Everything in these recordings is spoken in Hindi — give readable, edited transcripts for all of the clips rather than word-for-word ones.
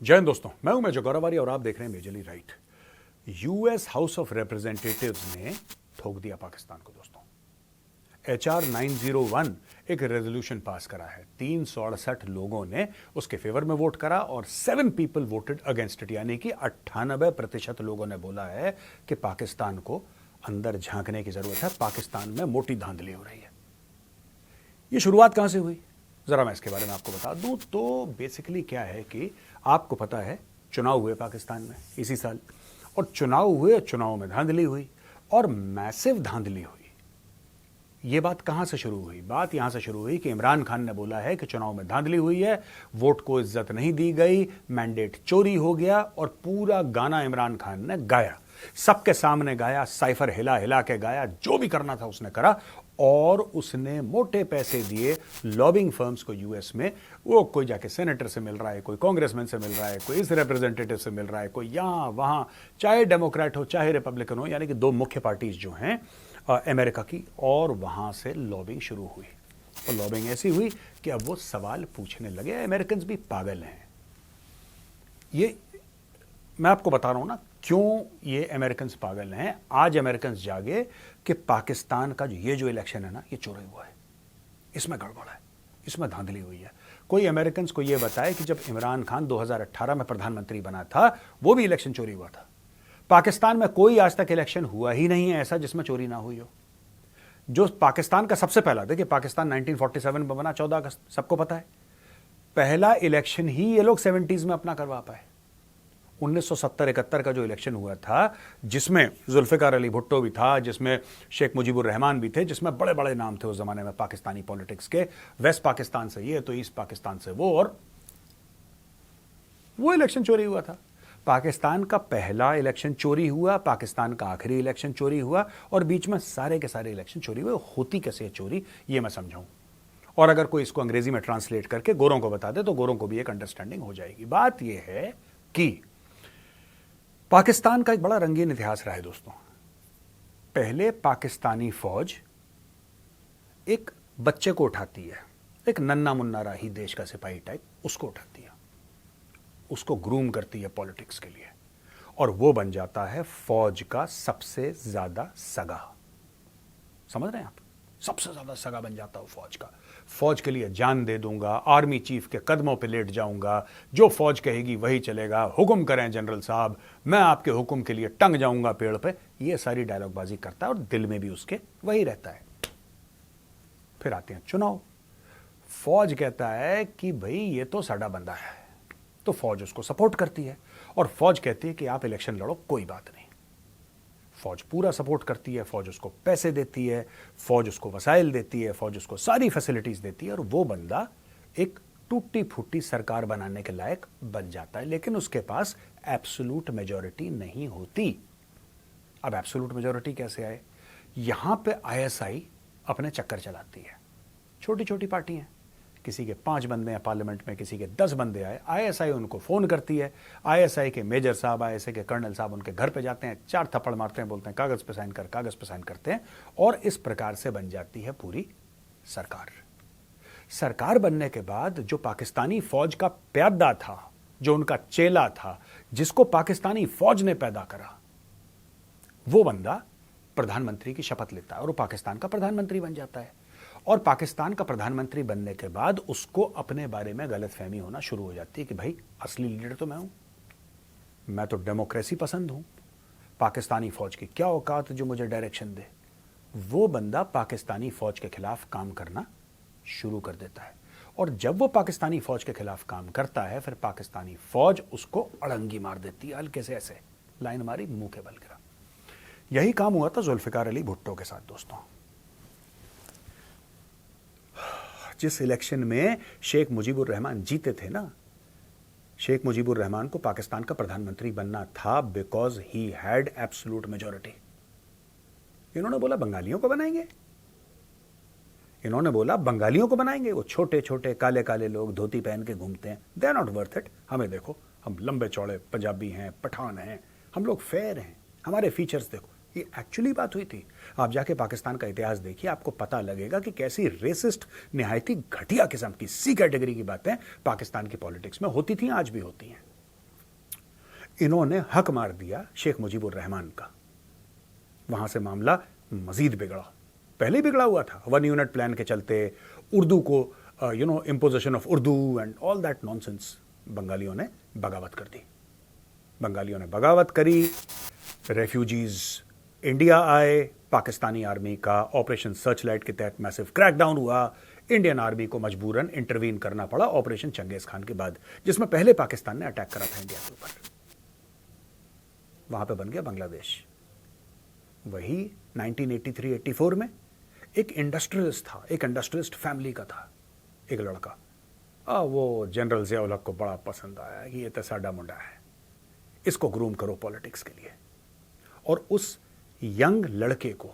जय हिंद दोस्तों, मैं हूं मेजर गौरवारी और आप देख रहे हैं majorly right. US house of representatives ने ठोक दिया पाकिस्तान को दोस्तों। HR 901 एक रेजोल्यूशन पास करा है। 368 लोगों ने उसके फेवर में वोट करा और 7 पीपल वोटेड अगेंस्ट इट, यानी कि 98% लोगों ने बोला है कि पाकिस्तान को अंदर झांकने की जरूरत है, पाकिस्तान में मोटी धांधली हो रही है। ये शुरुआत कहां से हुई, जरा मैं इसके बारे में आपको बता दूं। तो बेसिकली क्या है कि आपको पता है चुनाव हुए पाकिस्तान में इसी साल, और चुनाव हुए, चुनाव में धांधली हुई और मैसिव धांधली हुई। यह बात कहां से शुरू हुई? बात यहां से शुरू हुई कि इमरान खान ने बोला है कि चुनाव में धांधली हुई है, वोट को इज्जत नहीं दी गई, मैंडेट चोरी हो गया, और पूरा गाना इमरान खान ने गाया, सबके सामने गाया, साइफर हिला हिला के गाया, जो भी करना था उसने करा। और उसने मोटे पैसे दिए लॉबिंग फर्म्स को यूएस में। वो कोई जाके सेनेटर से मिल रहा है, कोई कांग्रेसमैन से मिल रहा है, कोई इस रिप्रेजेंटेटिव से मिल रहा है, कोई यहां वहां, चाहे डेमोक्रेट हो चाहे रिपब्लिकन हो, यानी कि दो मुख्य पार्टीज जो हैं अमेरिका की, और वहां से लॉबिंग शुरू हुई। और लॉबिंग ऐसी हुई कि अब वो सवाल पूछने लगे। अमेरिकन भी पागल हैं। ये मैं आपको बता रहा हूं ना क्यों ये अमेरिकन पागल हैं। आज अमेरिकन जागे कि पाकिस्तान का जो इलेक्शन है ना, ये चोरी हुआ है, इसमें गड़बड़ है, इसमें धांधली हुई है। कोई अमेरिकन को ये बताए कि जब इमरान खान 2018 में प्रधानमंत्री बना था, वो भी इलेक्शन चोरी हुआ था। पाकिस्तान में कोई आज तक इलेक्शन हुआ ही नहीं है ऐसा जिसमें चोरी ना हुई हो। जो पाकिस्तान का सबसे पहला, देखिए पाकिस्तान 1947 में बना, 14 अगस्त, सबको पता है। पहला इलेक्शन ही ये लोग 70s में अपना करवा पाए। 1970-71 का जो इलेक्शन हुआ था, जिसमें जुल्फिकार अली भुट्टो भी था, जिसमें शेख मुजीबुर रहमान भी थे, जिसमें बड़े बड़े नाम थे उस जमाने में पाकिस्तानी पॉलिटिक्स के, वेस्ट पाकिस्तान से ये तो ईस्ट पाकिस्तान से वो, और वो इलेक्शन चोरी हुआ था। पाकिस्तान का पहला इलेक्शन चोरी हुआ, पाकिस्तान का आखिरी इलेक्शन चोरी हुआ, और बीच में सारे के सारे इलेक्शन चोरी हुए। होती कैसे है चोरी, ये मैं समझाऊं, और अगर कोई इसको अंग्रेजी में ट्रांसलेट करके गोरों को बता दे तो गोरों को भी एक अंडरस्टैंडिंग हो जाएगी। बात यह है कि पाकिस्तान का एक बड़ा रंगीन इतिहास रहा है दोस्तों। पहले पाकिस्तानी फौज एक बच्चे को उठाती है, एक नन्ना मुन्ना राही देश का सिपाही टाइप, उसको उठाती है, उसको ग्रूम करती है पॉलिटिक्स के लिए, और वो बन जाता है फौज का सबसे ज्यादा सगा। समझ रहे हैं आप? सबसे ज्यादा सगा बन जाता हूं फौज का। फौज के लिए जान दे दूंगा, आर्मी चीफ के कदमों पे लेट जाऊंगा, जो फौज कहेगी वही चलेगा, हुक्म करें जनरल साहब, मैं आपके हुक्म के लिए टंग जाऊंगा पेड़ पे। ये सारी डायलॉगबाजी करता है और दिल में भी उसके वही रहता है। फिर आते हैं चुनाव। फौज कहता है कि भाई ये तो साडा बंदा है, तो फौज उसको सपोर्ट करती है, और फौज कहती है कि आप इलेक्शन लड़ो, कोई बात नहीं। फौज पूरा सपोर्ट करती है, फौज उसको पैसे देती है, फौज उसको वसाइल देती है, फौज उसको सारी फैसिलिटीज देती है, और वो बंदा एक टूटी फूटी सरकार बनाने के लायक बन जाता है। लेकिन उसके पास एब्सोल्यूट मेजॉरिटी नहीं होती। अब एब्सोल्यूट मेजॉरिटी कैसे आए? यहां पे ISI अपने चक्कर चलाती है। छोटी छोटी पार्टी हैं, किसी के 5 बंदे हैं पार्लियामेंट में, किसी के 10 बंदे आए, ISI उनको फोन करती है। ISI के मेजर साहब, ISI के कर्नल साहब उनके घर पे जाते हैं, 4 थप्पड़ मारते हैं, बोलते हैं कागज पे साइन कर, कागज पे साइन करते हैं, और इस प्रकार से बन जाती है पूरी सरकार। सरकार बनने के बाद जो पाकिस्तानी फौज का प्यादा था, जो उनका चेला था, जिसको पाकिस्तानी फौज ने पैदा करा, वो बंदा प्रधानमंत्री की शपथ लेता है और वो पाकिस्तान का प्रधानमंत्री बन जाता है। और पाकिस्तान का प्रधानमंत्री बनने के बाद उसको अपने बारे में गलतफहमी होना शुरू हो जाती है कि भाई असली लीडर तो मैं हूं, मैं तो डेमोक्रेसी पसंद हूं, पाकिस्तानी फौज की क्या औकात जो मुझे डायरेक्शन दे। वो बंदा पाकिस्तानी फौज के खिलाफ काम करना शुरू कर देता है, और जब वो पाकिस्तानी फौज के खिलाफ काम करता है, फिर पाकिस्तानी फौज उसको अड़ंगी मार देती है, हल्के से ऐसे लाइन मारी, मुंह के बल गिरा। यही काम हुआ था जुल्फिकार अली भुट्टो के साथ दोस्तों। जिस इलेक्शन में शेख मुजीबुर रहमान जीते थे ना, शेख मुजीबुर रहमान को पाकिस्तान का प्रधानमंत्री बनना था because he had absolute majority. इन्होंने बोला बंगालियों को बनाएंगे, इन्होंने बोला बंगालियों को बनाएंगे, वो छोटे छोटे काले काले लोग धोती पहन के घूमते हैं, they are not worth it. हमें देखो, हम लंबे चौड़े पंजाबी हैं, पठान हैं, हम लोग फेयर हैं, हमारे फीचर्स देखो। ये एक्चुअली बात हुई थी। आप जाके पाकिस्तान का इतिहास देखिए, आपको पता लगेगा कि कैसी रेसिस्ट, निहायती घटिया किस्म की, सी कैटेगरी की बातें पाकिस्तान की पॉलिटिक्स में होती थी, आज भी होती हैं। इन्होंने हक मार दिया शेख मुजीबुर रहमान का। वहां से मामला मजीद बिगड़ा, पहले बिगड़ा हुआ था 1 यूनिट प्लान के चलते, उर्दू को imposition of Urdu and all that nonsense. बंगालियों ने बगावत कर दी, बंगालियों ने बगावत करी, रेफ्यूजीज इंडिया आए, पाकिस्तानी आर्मी का ऑपरेशन सर्चलाइट के तहत मैसिव क्रैकडाउन हुआ, इंडियन आर्मी को मजबूरन इंटरवीन करना पड़ा ऑपरेशन चंगेज खान के बाद, जिसमें पहले पाकिस्तान ने अटैक करा था इंडिया के ऊपर। वहां पे बन गया बांग्लादेश। वही 1983-84 में एक इंडस्ट्रियलिस्ट था, एक इंडस्ट्रियलिस्ट फैमिली का था एक लड़का, वो जनरल ज़ियाउल हक को बड़ा पसंद आया कि ये तो साडा मुंडा है, इसको ग्रूम करो पॉलिटिक्स के लिए। और उस यंग लड़के को,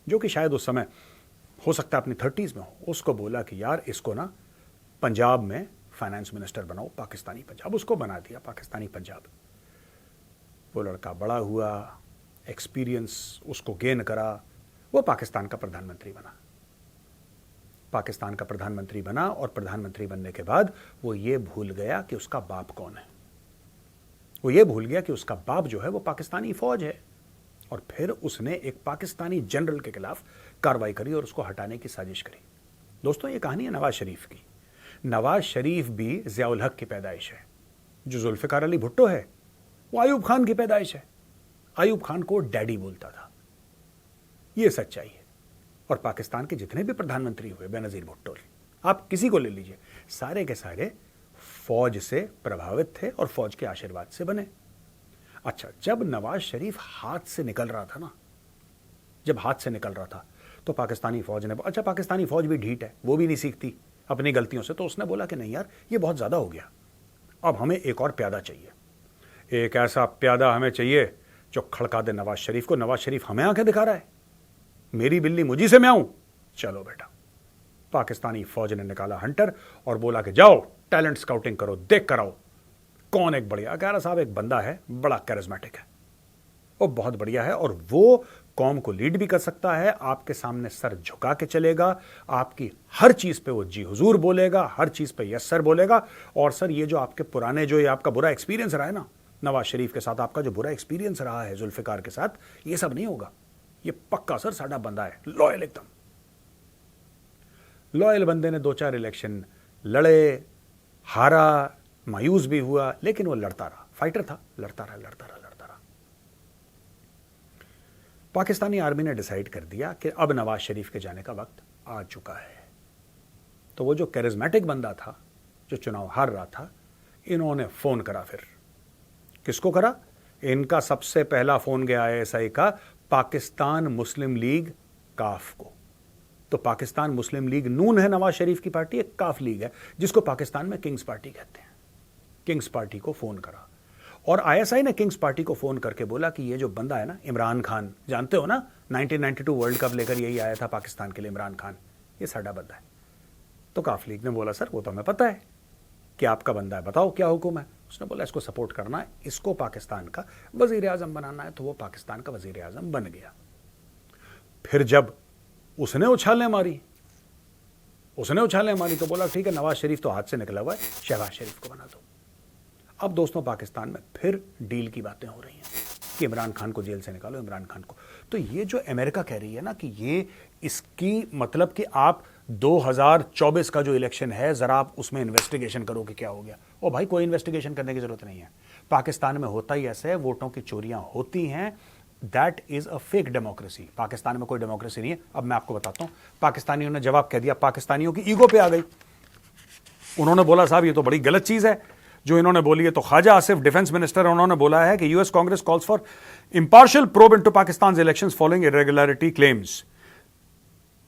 जो कि शायद उस समय हो सकता है अपनी 30s में हो, उसको बोला कि यार इसको ना पंजाब में फाइनेंस मिनिस्टर बनाओ, पाकिस्तानी पंजाब। उसको बना दिया पाकिस्तानी पंजाब। वो लड़का बड़ा हुआ, एक्सपीरियंस उसको गेन करा, वो पाकिस्तान का प्रधानमंत्री बना। पाकिस्तान का प्रधानमंत्री बना और प्रधानमंत्री बनने के बाद वो ये भूल गया कि उसका बाप कौन है। वो ये भूल गया कि उसका बाप जो है वो पाकिस्तानी फौज है। और फिर उसने एक पाकिस्तानी जनरल के खिलाफ कार्रवाई करी और उसको हटाने की साजिश करी। दोस्तों, ये कहानी है नवाज शरीफ की। नवाज शरीफ भी ज़ियाउल हक की पैदाइश है। जो जुल्फ़िकार अली भुट्टो है वो आयूब खान की पैदाइश है। आयूब खान को डैडी बोलता था। ये सच्चाई है। और पाकिस्तान के जितने भी प्रधानमंत्री हुए, बेनज़ीर भुट्टो, आप किसी को ले लीजिए, सारे के सारे फौज से प्रभावित थे और फौज के आशीर्वाद से बने। अच्छा, जब नवाज शरीफ हाथ से निकल रहा था ना, जब हाथ से निकल रहा था तो पाकिस्तानी फौज ने, अच्छा पाकिस्तानी फौज भी ढीठ है, वो भी नहीं सीखती अपनी गलतियों से, तो उसने बोला कि नहीं यार ये बहुत ज़्यादा हो गया, अब हमें एक और प्यादा चाहिए, एक ऐसा प्यादा हमें चाहिए जो खड़का दे नवाज शरीफ को। नवाज शरीफ हमें आंखें दिखा रहा है, मेरी बिल्ली मुझी से मैं आऊं, चलो बेटा। पाकिस्तानी फौज ने निकाला हंटर और बोला कि जाओ टैलेंट स्काउटिंग करो, देख कर आओ कौन एक बढ़िया। कह रहा साहब एक बंदा है बड़ा कैरिज्मेटिक है, वो बहुत बढ़िया है और वो कौम को लीड भी कर सकता है, आपके सामने सर झुका के चलेगा, आपकी हर चीज पे वो जी हुजूर बोलेगा, हर चीज पे यस सर बोलेगा। और सर ये जो आपके पुराने, जो ये आपका बुरा एक्सपीरियंस रहा है ना नवाज शरीफ के साथ, आपका जो बुरा एक्सपीरियंस रहा है जुल्फिकार के साथ, ये सब नहीं होगा, ये पक्का सर साडा बंदा है, लॉयल एकदम। लॉयल बंदे ने 2-4 इलेक्शन लड़े, हारा, मायूस भी हुआ, लेकिन वो लड़ता रहा, फाइटर था, लड़ता रहा। पाकिस्तानी आर्मी ने डिसाइड कर दिया कि अब नवाज शरीफ के जाने का वक्त आ चुका है। तो वो जो कैरिज्मेटिक बंदा था, जो चुनाव हार रहा था, इन्होंने फोन करा। फिर किसको करा? इनका सबसे पहला फोन गया आईएसआई का पाकिस्तान मुस्लिम लीग काफ को। तो पाकिस्तान मुस्लिम लीग नून है नवाज शरीफ की पार्टी, एक काफ लीग है जिसको पाकिस्तान में किंग्स पार्टी कहते हैं। किंग्स पार्टी को फोन करा और आईएसआई ने किंग्स पार्टी को फोन करके बोला कि ये जो बंदा है ना इमरान खान, जानते हो ना 1992 वर्ल्ड कप लेकर यही आया था पाकिस्तान के लिए इमरान खान, ये साडा बंदा है। तो काफ लीग ने बोला सर वो तो हमें पता है कि आपका बंदा है, बताओ क्या हुक्म है। उसने बोला इसको सपोर्ट करना है, इसको पाकिस्तान का वजीर आजम बनाना है। तो वो पाकिस्तान का वजीर आजम बन गया। फिर जब उसने उछालें मारी तो बोला ठीक है नवाज शरीफ तो हाथ से निकला हुआ है, शहबाज शरीफ को बना दो। अब दोस्तों पाकिस्तान में फिर डील की बातें हो रही हैं कि इमरान खान को जेल से निकालो, इमरान खान को। तो ये जो अमेरिका कह रही है ना कि ये इसकी मतलब कि आप 2024 का जो इलेक्शन है जरा आप उसमें इन्वेस्टिगेशन करो कि क्या हो गया। ओ भाई कोई इन्वेस्टिगेशन करने की जरूरत नहीं है। पाकिस्तान में होता ही ऐसे है, वोटों की चोरियां होती हैं। That is a fake democracy. Pakistan में कोई डेमोक्रेसी नहीं है। अब मैं आपको बताता हूं, पाकिस्तानियों ने जवाब कह दिया, पाकिस्तानियों की ईगो पे आ गई। उन्होंने बोला साहब ये तो बड़ी गलत चीज है जो इन्होंने बोली है। तो ख्वाजा आसिफ डिफेंस मिनिस्टर, उन्होंने बोला है कि US Congress calls for impartial probe into Pakistan's elections following irregularity claims.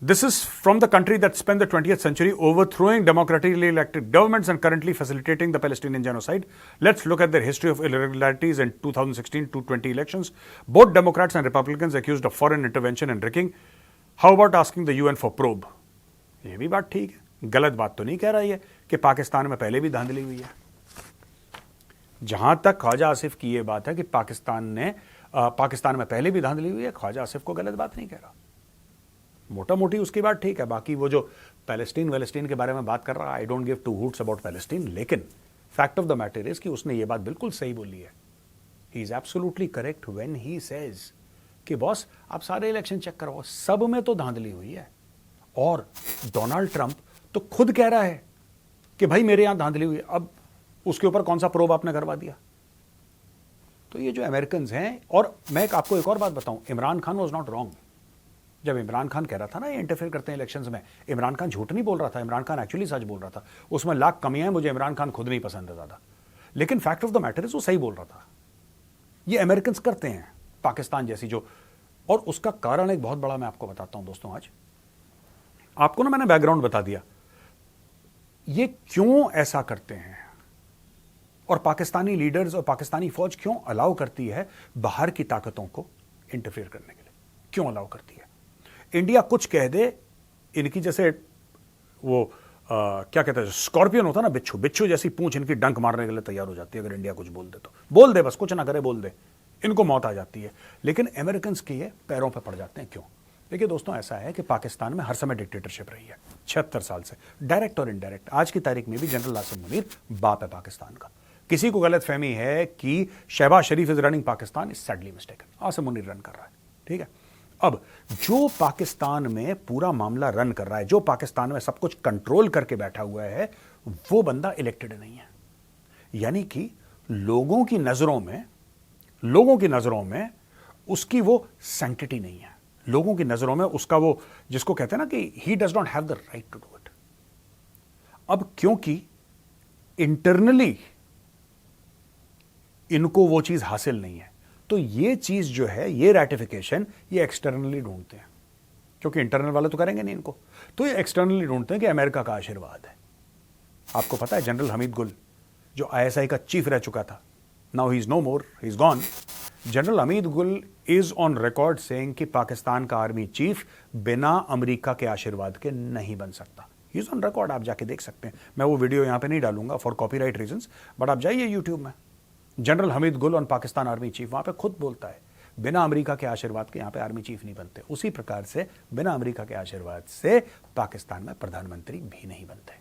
This is from the country that spent the 20th century overthrowing democratically elected governments and currently facilitating the Palestinian genocide. Let's look at their history of irregularities in 2016 to 20 elections. Both Democrats and Republicans accused of foreign intervention and rigging. How about asking the UN for probe? ये भी बात ठीक है, गलत बात तो नहीं कह रहा है कि पाकिस्तान में पहले भी धांधली हुई है। जहां तक ख्वाजा आसिफ की यह बात है कि पाकिस्तान में पहले भी धांधली हुई है, ख्वाजा आसिफ को गलत बात नहीं कह रहा। मोटा मोटी उसकी बात ठीक है। बाकी वो जो पैलेस्टीन के बारे में बात कर रहा है, I don't give two hoots about Palestine, लेकिन fact of the matter is कि उसने ये बात बिल्कुल सही बोली है he is absolutely correct when he says कि बॉस आप सारे इलेक्शन चेक करवाओ, सब में तो धांधली हुई है। और डोनाल्ड ट्रंप तो खुद कह रहा है कि भाई मेरे यहां धांधली हुई है। अब उसके ऊपर कौन सा प्रोब आपने करवा दिया? तो ये जो अमेरिकन हैं, और मैं आपको एक और बात बताऊं, Imran Khan was not wrong. जब इमरान खान कह रहा था ना ये इंटरफेयर करते हैं इलेक्शंस में, इमरान खान झूठ नहीं बोल रहा था, इमरान खान एक्चुअली सच बोल रहा था। उसमें लाख कमियां हैं, मुझे इमरान खान खुद नहीं पसंद है ज्यादा, लेकिन fact of the matter is वो सही बोल रहा था। ये अमेरिकन करते हैं पाकिस्तान जैसी जो, और उसका कारण एक बहुत बड़ा मैं आपको बताता हूं दोस्तों। आज आपको ना मैंने बैकग्राउंड बता दिया ये क्यों ऐसा करते हैं, और पाकिस्तानी लीडर्स और पाकिस्तानी फौज क्यों अलाउ करती है बाहर की ताकतों को इंटरफेयर करने के लिए, क्यों अलाउ करती है। इंडिया कुछ कह दे, इनकी जैसे वो क्या कहते हैं स्कॉर्पियन होता है ना, बिच्छू, बिच्छू जैसी पूंछ इनकी डंक मारने के लिए तैयार हो जाती है। अगर इंडिया कुछ बोल दे तो बोल दे, बस कुछ ना करे, बोल दे, इनको मौत आ जाती है। लेकिन अमेरिकन के ये पैरों पर पड़ जाते हैं। क्यों? देखिए दोस्तों, ऐसा है कि पाकिस्तान में हर समय डिक्टेटरशिप रही है 76 साल से, डायरेक्ट और इनडायरेक्ट। आज की तारीख में भी जनरल आसिम मुनीर बाप है पाकिस्तान का। किसी को गलत फहमी है कि Shehbaz Sharif is running Pakistan, is sadly mistaken. Asim Munir run कर रहा है, ठीक है। अब जो पाकिस्तान में पूरा मामला रन कर रहा है, जो पाकिस्तान में सब कुछ कंट्रोल करके बैठा हुआ है, वो बंदा इलेक्टेड नहीं है। यानी कि लोगों की नजरों में उसकी वो सैंक्टिटी नहीं है। लोगों की नजरों में उसका वो, जिसको कहते हैं ना कि he does not have the right to do it. अब क्योंकि इंटरनली इनको वो चीज हासिल नहीं है, तो ये चीज जो है, ये रैटिफिकेशन, ये एक्सटर्नली ढूंढते हैं, क्योंकि इंटरनल वाले तो करेंगे नहीं इनको, तो ये एक्सटर्नली ढूंढते हैं कि अमेरिका का आशीर्वाद है। आपको पता है जनरल हमीद गुल जो आईएसआई का चीफ रह चुका था, now he is no more, he is gone. General Hamid Gul is on record saying कि पाकिस्तान का आर्मी चीफ बिना अमेरिका के आशीर्वाद के नहीं बन सकता। ही इज ऑन रिकॉर्ड, आप जाके देख सकते हैं। मैं वो वीडियो यहां पे नहीं डालूंगा फॉर कॉपीराइट रीजंस, बट आप जाइए यूट्यूब में, जनरल हमीद गुल ऑन पाकिस्तान आर्मी चीफ, वहां पे खुद बोलता है बिना अमेरिका के आशीर्वाद के यहां पे आर्मी चीफ नहीं बनते। उसी प्रकार से बिना अमेरिका के आशीर्वाद से पाकिस्तान में प्रधानमंत्री भी नहीं बनते।